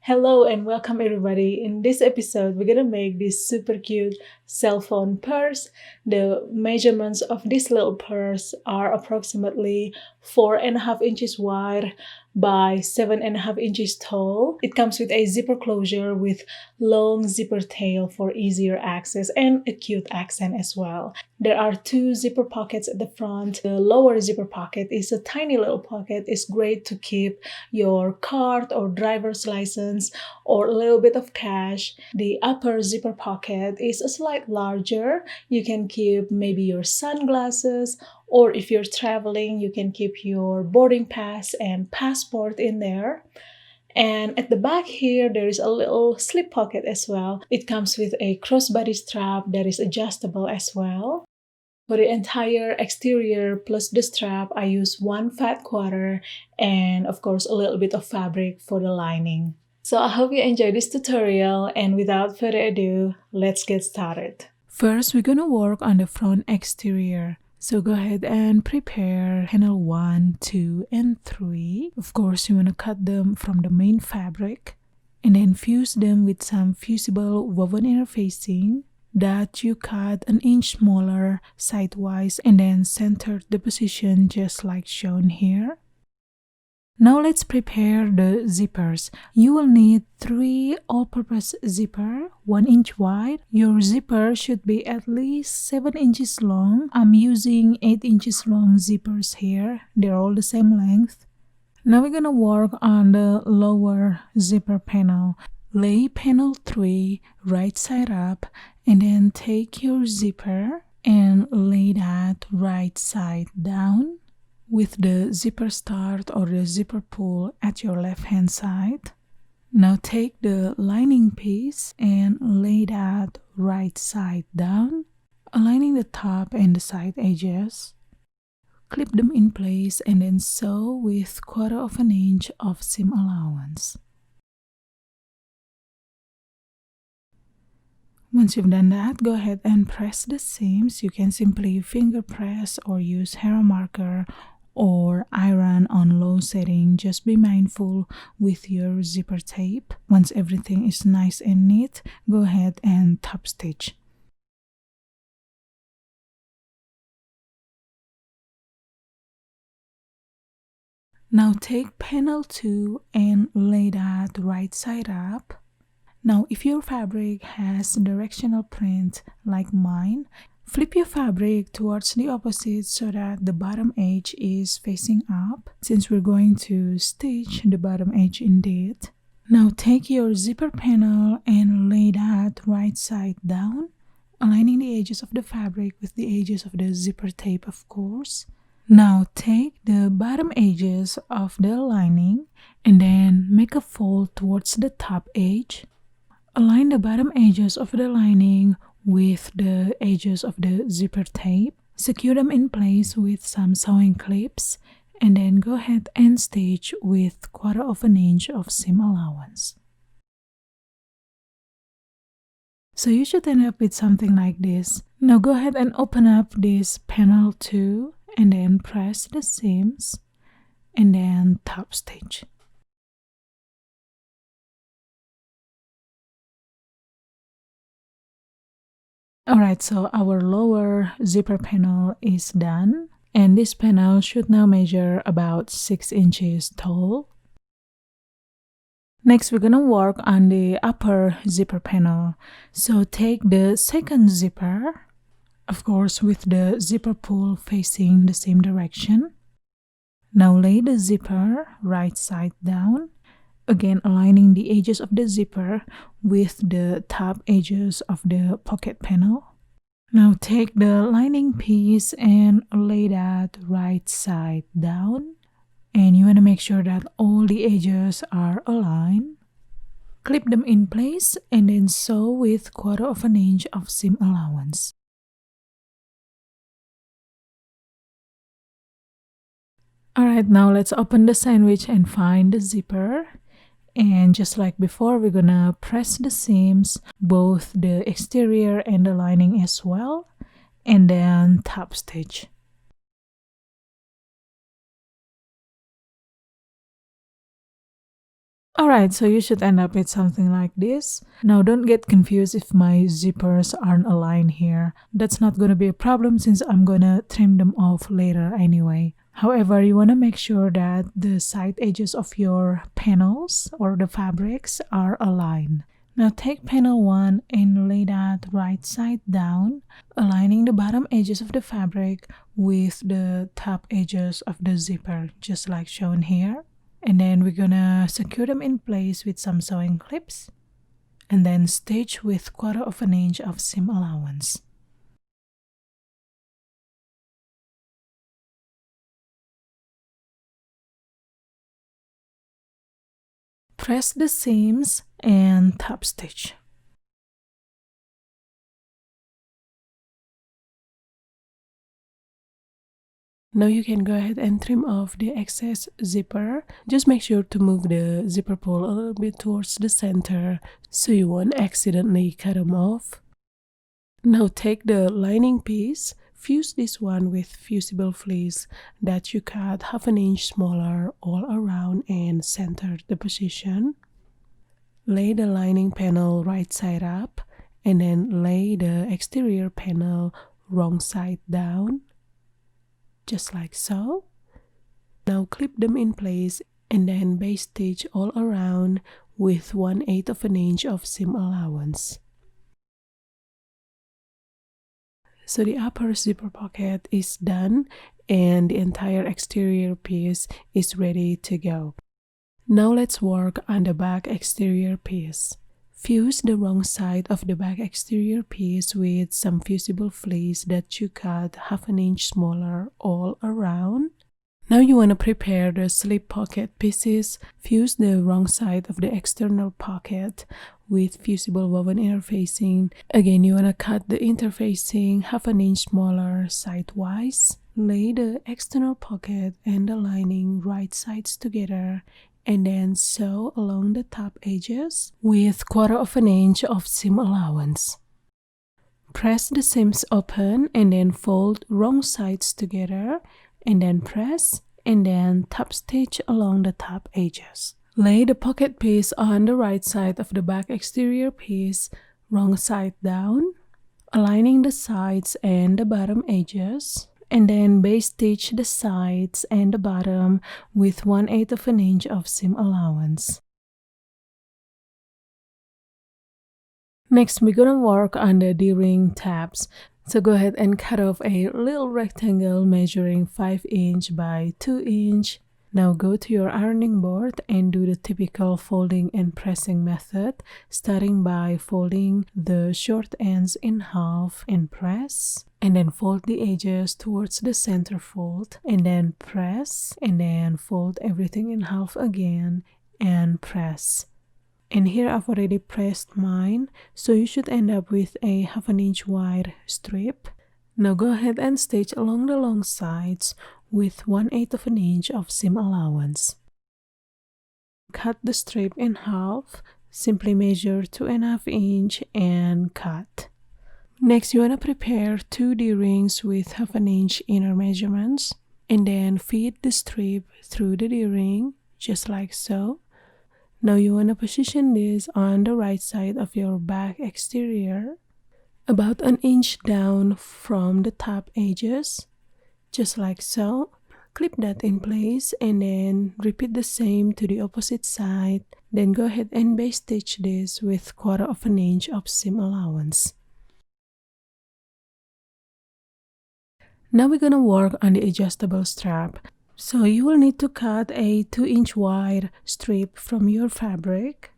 Hello and welcome everybody. In this episode, we're gonna make this super cute cell phone purse. The measurements of this little purse are approximately 4.5 inches wide by 7.5 inches tall. It comes with a zipper closure with long zipper tail for easier access and a cute accent as well. There are two zipper pockets at the front. The lower zipper pocket is a tiny little pocket. It's great to keep your card or driver's license or a little bit of cash. The upper zipper pocket is a slight larger. You can keep maybe your sunglasses, or if you're traveling, you can keep your boarding pass and passport in there. And at the back here, there is a little slip pocket as well. It comes with a crossbody strap that is adjustable as well. For the entire exterior plus the strap, I use 1 fat quarter and of course a little bit of fabric for the lining. So I hope you enjoy this tutorial, and without further ado, let's get started. First, we're gonna work on the front exterior. So go ahead and prepare panel 1, 2, and 3. Of course, you want to cut them from the main fabric and then fuse them with some fusible woven interfacing that you cut an inch smaller sidewise and then center the position just like shown here. Now let's prepare the zippers. You will need 3 all-purpose zipper, 1 inch wide. Your zipper should be at least 7 inches long. I'm using 8 inches long zippers here. They're all the same length. Now we're gonna work on the lower zipper panel. Lay panel 3 right side up and then take your zipper and lay that right side down, with the zipper start or the zipper pull at your left hand side. Now take the lining piece and lay that right side down, aligning the top and the side edges. Clip them in place and then sew with 1/4 inch of seam allowance. Once you've done that, go ahead and press the seams. You can simply finger press or use hair marker or iron on low setting. Just be mindful with your zipper tape. Once everything is nice and neat, go ahead and top stitch. Now take panel 2 and lay that right side up. Now if your fabric has directional print like mine, flip your fabric towards the opposite so that the bottom edge is facing up, since we're going to stitch the bottom edge indeed. Now take your zipper panel and lay that right side down, aligning the edges of the fabric with the edges of the zipper tape, of course. Now take the bottom edges of the lining and then make a fold towards the top edge. Align the bottom edges of the lining with the edges of the zipper tape. Secure them in place with some sewing clips and then go ahead and stitch with 1/4 inch of seam allowance. So you should end up with something like this. Now go ahead and open up this panel 2 and then press the seams and then top stitch. Alright, so our lower zipper panel is done, and this panel should now measure about 6 inches tall. Next, we're gonna work on the upper zipper panel. So take the second zipper, of course with the zipper pull facing the same direction. Now lay the zipper right side down, again aligning the edges of the zipper with the top edges of the pocket panel. Now take the lining piece and lay that right side down, and you want to make sure that all the edges are aligned. Clip them in place and then sew with 1/4 inch of seam allowance. Alright, now let's open the sandwich and find the zipper. And just like before, we're gonna press the seams, both the exterior and the lining as well, and then top stitch. Alright, so you should end up with something like this. Now don't get confused if my zippers aren't aligned here. That's not gonna be a problem since I'm gonna trim them off later anyway. However, you wanna make sure that the side edges of your panels or the fabrics are aligned. Now take panel 1 and lay that right side down, aligning the bottom edges of the fabric with the top edges of the zipper, just like shown here. And then we're gonna secure them in place with some sewing clips and then stitch with 1/4 of an inch of seam allowance. Press the seams and top stitch. Now you can go ahead and trim off the excess zipper. Just make sure to move the zipper pull a little bit towards the center so you won't accidentally cut them off. Now take the lining piece, fuse this one with fusible fleece that you cut 1/2 an inch smaller all around and center the position. Lay the lining panel right side up and then lay the exterior panel wrong side down, just like so. Now clip them in place and then base stitch all around with 1/8 of an inch of seam allowance. So the upper zipper pocket is done and the entire exterior piece is ready to go. Now let's work on the back exterior piece. Fuse the wrong side of the back exterior piece with some fusible fleece that you cut 1/2 an inch smaller all around. Now you want to prepare the slip pocket pieces. Fuse the wrong side of the external pocket with fusible woven interfacing. Again, you want to cut the interfacing 1/2 an inch smaller sidewise. Lay the external pocket and the lining right sides together and then sew along the top edges with 1/4 of an inch of seam allowance. Press the seams open and then fold wrong sides together and then press and then top stitch along the top edges. Lay the pocket piece on the right side of the back exterior piece, wrong side down, aligning the sides and the bottom edges, and then base stitch the sides and the bottom with 1/8 of an inch of seam allowance. Next, we're gonna work on the D-ring tabs. So go ahead and cut off a little rectangle measuring 5 inch by 2 inch. Now go to your ironing board and do the typical folding and pressing method, starting by folding the short ends in half and press, and then fold the edges towards the center fold, and then press, and then fold everything in half again and press. And here I've already pressed mine, so you should end up with a 1/2 an inch wide strip. Now go ahead and stitch along the long sides with 1/8 of an inch of seam allowance. Cut the strip in half, simply measure 2.5 inch and cut. Next, you want to prepare 2 D-rings with 1/2 an inch inner measurements, and then feed the strip through the D-ring, just like so. Now you want to position this on the right side of your back exterior, about 1 inch down from the top edges, just like so. Clip that in place and then repeat the same to the opposite side. Then go ahead and base stitch this with 1/4 of an inch of seam allowance. Now we're gonna work on the adjustable strap. So you will need to cut a 2 inch wide strip from your fabric.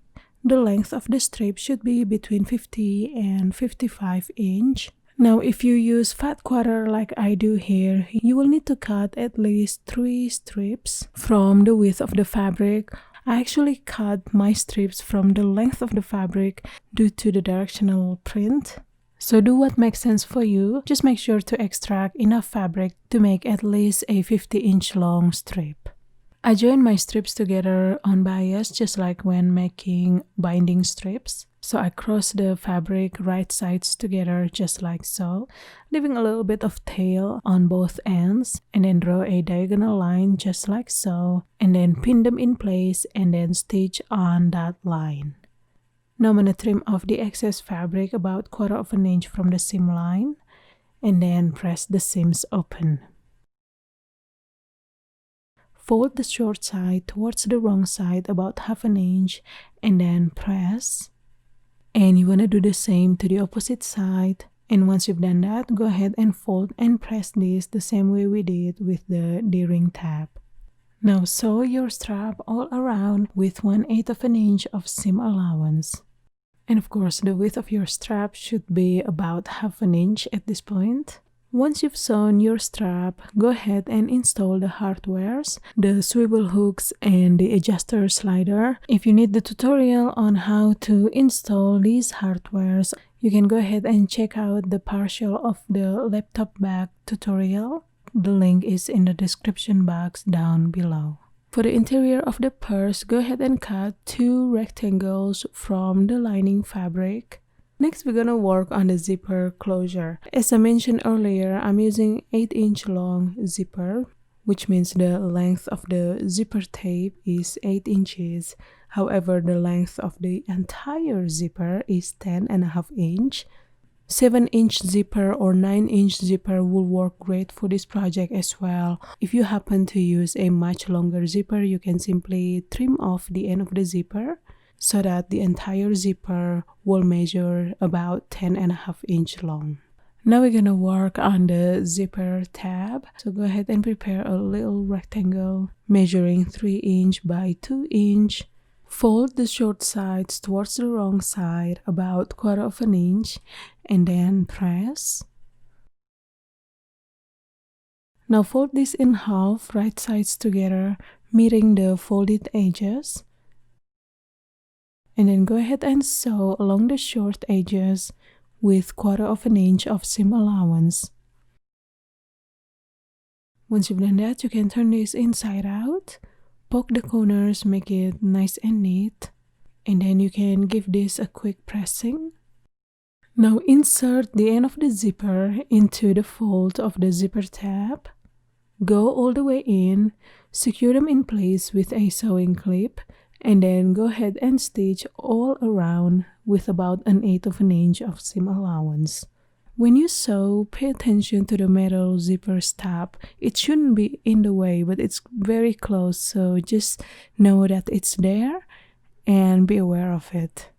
The length of the strip should be between 50 and 55 inch. Now if you use fat quarter like I do here, you will need to cut at least 3 strips from the width of the fabric. I actually cut my strips from the length of the fabric due to the directional print. So do what makes sense for you. Just make sure to extract enough fabric to make at least a 50 inch long strip. I join my strips together on bias just like when making binding strips. So I cross the fabric right sides together just like so, leaving a little bit of tail on both ends, and then draw a diagonal line just like so, and then pin them in place and then stitch on that line. Now I'm going to trim off the excess fabric about 1/4 inch from the seam line, and then press the seams open. Fold the short side towards the wrong side about 1/2 inch and then press. And you want to do the same to the opposite side. And once you've done that, go ahead and fold and press this the same way we did with the D-ring tab. Now sew your strap all around with 1/8 inch of seam allowance. And of course, the width of your strap should be about 1/2 inch at this point. Once you've sewn your strap, go ahead and install the hardwares, the swivel hooks, and the adjuster slider. If you need the tutorial on how to install these hardwares, you can go ahead and check out the partial of the laptop bag tutorial. The link is in the description box down below. For the interior of the purse, go ahead and cut 2 rectangles from the lining fabric. Next, we're gonna work on the zipper closure. As I mentioned earlier, I'm using 8-inch long zipper, which means the length of the zipper tape is 8 inches. However, the length of the entire zipper is 10.5 inch. 7-inch zipper or 9-inch zipper will work great for this project as well. If you happen to use a much longer zipper, you can simply trim off the end of the zipper so that the entire zipper will measure about 10.5 inch long. Now we're gonna work on the zipper tab. So go ahead and prepare a little rectangle measuring 3 inch by 2 inch. Fold the short sides towards the wrong side about 1/4 inch and then press. Now fold this in half, right sides together, meeting the folded edges. And then go ahead and sew along the short edges with 1/4 inch of seam allowance. Once you've done that, you can turn this inside out, poke the corners, make it nice and neat, and then you can give this a quick pressing. Now insert the end of the zipper into the fold of the zipper tab. Go all the way in, secure them in place with a sewing clip, and then go ahead and stitch all around with about 1/8 inch of seam allowance. When you sew, pay attention to the metal zipper tab. It shouldn't be in the way, but it's very close, so just know that it's there and be aware of it.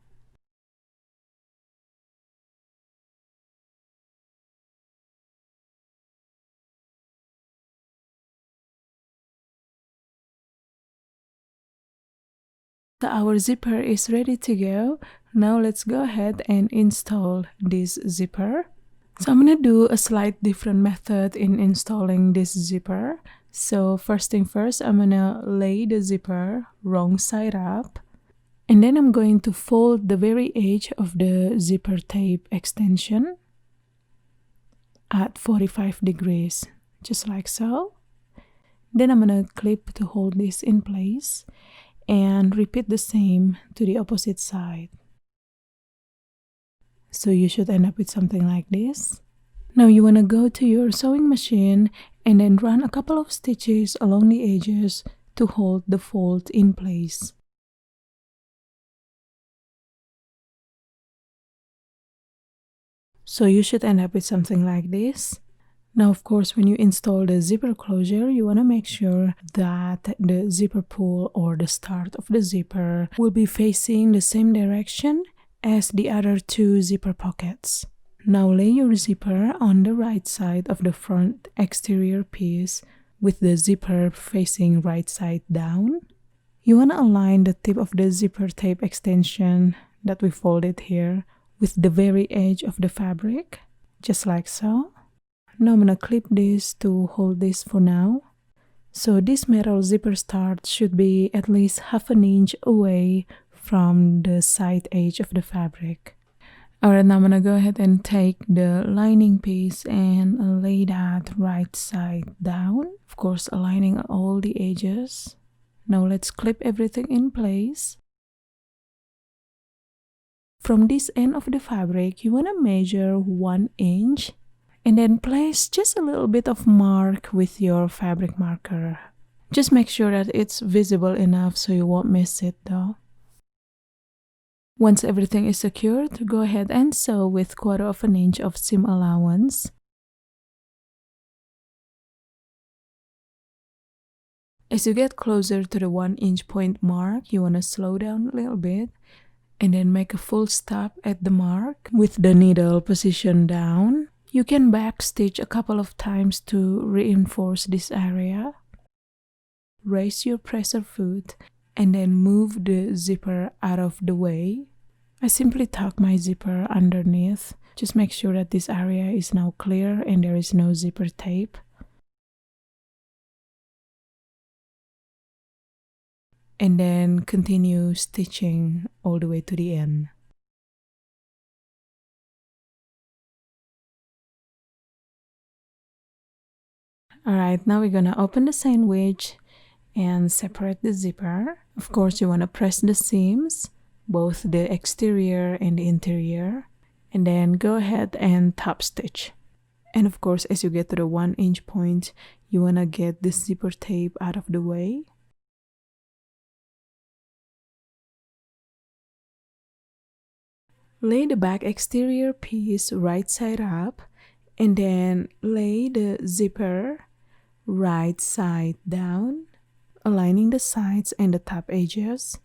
So our zipper is ready to go. Now let's go ahead and install this zipper. So I'm going to do a slight different method in installing this zipper. So first thing first, I'm going to lay the zipper wrong side up. And then I'm going to fold the very edge of the zipper tape extension at 45 degrees, just like so. Then I'm going to clip to hold this in place and repeat the same to the opposite side. So you should end up with something like this. Now you want to go to your sewing machine and then run a couple of stitches along the edges to hold the fold in place. So you should end up with something like this. Now, of course, when you install the zipper closure, you want to make sure that the zipper pull or the start of the zipper will be facing the same direction as the other 2 zipper pockets. Now lay your zipper on the right side of the front exterior piece with the zipper facing right side down. You want to align the tip of the zipper tape extension that we folded here with the very edge of the fabric, just like so. Now I'm going to clip this to hold this for now. So this metal zipper start should be at least 1/2 inch away from the side edge of the fabric. Alright, now I'm going to go ahead and take the lining piece and lay that right side down. Of course, aligning all the edges. Now let's clip everything in place. From this end of the fabric, you want to measure 1 inch and then place just a little bit of mark with your fabric marker. Just make sure that it's visible enough so you won't miss it though. Once everything is secured, go ahead and sew with 1/4 inch of seam allowance. As you get closer to the 1 inch point mark, you want to slow down a little bit and then make a full stop at the mark with the needle positioned down. You can backstitch a couple of times to reinforce this area. Raise your presser foot and then move the zipper out of the way. I simply tuck my zipper underneath. Just make sure that this area is now clear and there is no zipper tape. And then continue stitching all the way to the end. Alright, now we're gonna open the sandwich and separate the zipper. Of course, you want to press the seams, both the exterior and the interior, and then go ahead and top stitch. And of course, as you get to the 1 inch point, you want to get the zipper tape out of the way. Lay the back exterior piece right side up and then lay the zipper right side down, aligning the sides and the top edges.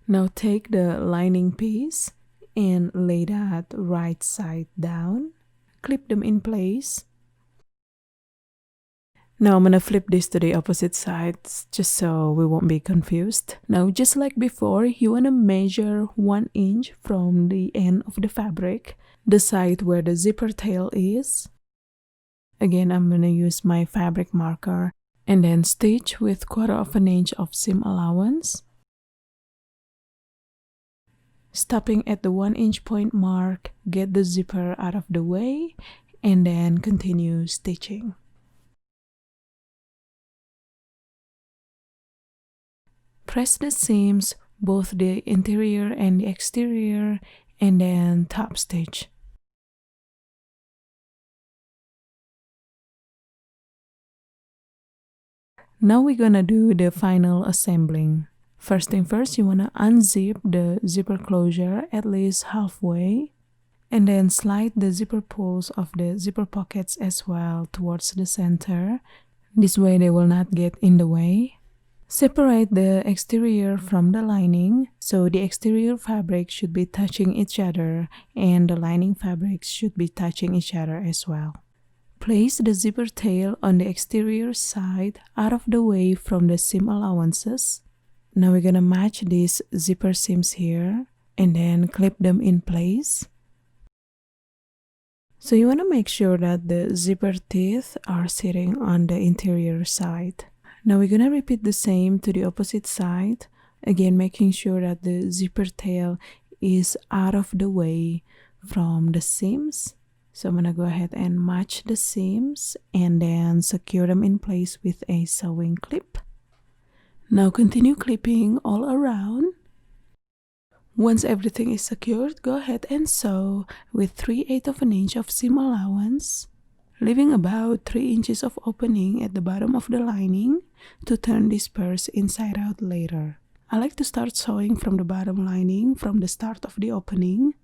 Now take the lining piece and lay that right side down. Clip them in place. Now I'm gonna flip this to the opposite sides just so we won't be confused. Now just like before, you wanna measure 1 inch from the end of the fabric, the side where the zipper tail is. Again, I'm gonna use my fabric marker and then stitch with 1/4 inch of seam allowance. Stopping at the 1 inch point mark, get the zipper out of the way and then continue stitching. Press the seams, both the interior and the exterior, and then top stitch. Now we're gonna do the final assembling. First thing first, you wanna unzip the zipper closure at least halfway, and then slide the zipper pulls of the zipper pockets as well towards the center. This way they will not get in the way. Separate the exterior from the lining, so the exterior fabric should be touching each other and the lining fabrics should be touching each other as well. Place the zipper tail on the exterior side out of the way from the seam allowances. Now we're gonna match these zipper seams here and then clip them in place. So you want to make sure that the zipper teeth are sitting on the interior side. Now we're gonna repeat the same to the opposite side, again making sure that the zipper tail is out of the way from the seams. So I'm gonna go ahead and match the seams and then secure them in place with a sewing clip. Now continue clipping all around. Once everything is secured, go ahead and sew with 3/8 of an inch of seam allowance, leaving about 3 inches of opening at the bottom of the lining to turn this purse inside out later. I like to start sewing from the bottom lining from the start of the opening.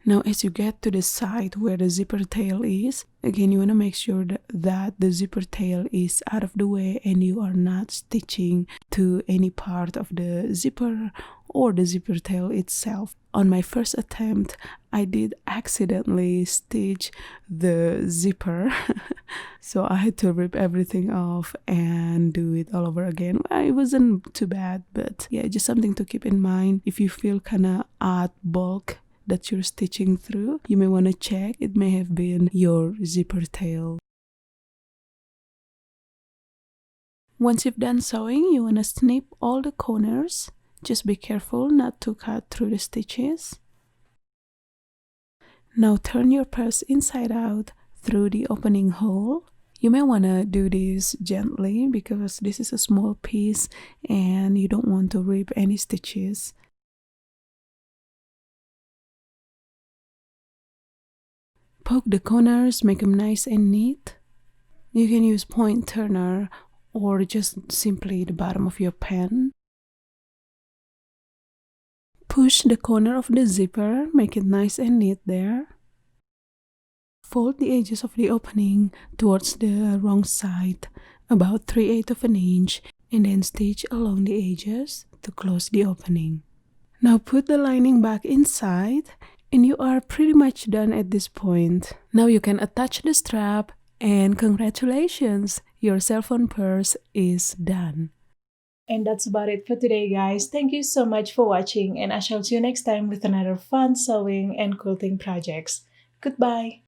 Now as you get to the side where the zipper tail is, again you want to make sure that the zipper tail is out of the way and you are not stitching to any part of the zipper or the zipper tail itself. On my first attempt, I did accidentally stitch the zipper, so I had to rip everything off and do it all over again. It wasn't too bad, but yeah, just something to keep in mind. If you feel kind of odd bulk that you're stitching through, you may want to check. It may have been your zipper tail. Once you've done sewing, you want to snip all the corners. Just be careful not to cut through the stitches. Now turn your purse inside out through the opening hole. You may want to do this gently because this is a small piece and you don't want to rip any stitches. poke the corners, make them nice and neat. You can use point turner or just simply the bottom of your pen. Push the corner of the zipper, make it nice and neat there. Fold the edges of the opening towards the wrong side, about 3/8 of an inch, and then stitch along the edges to close the opening. Now put the lining back inside, and you are pretty much done at this point. Now you can attach the strap, and congratulations, your cellphone purse is done. And that's about it for today, guys. Thank you so much for watching, and I shall see you next time with another fun sewing and quilting projects. Goodbye!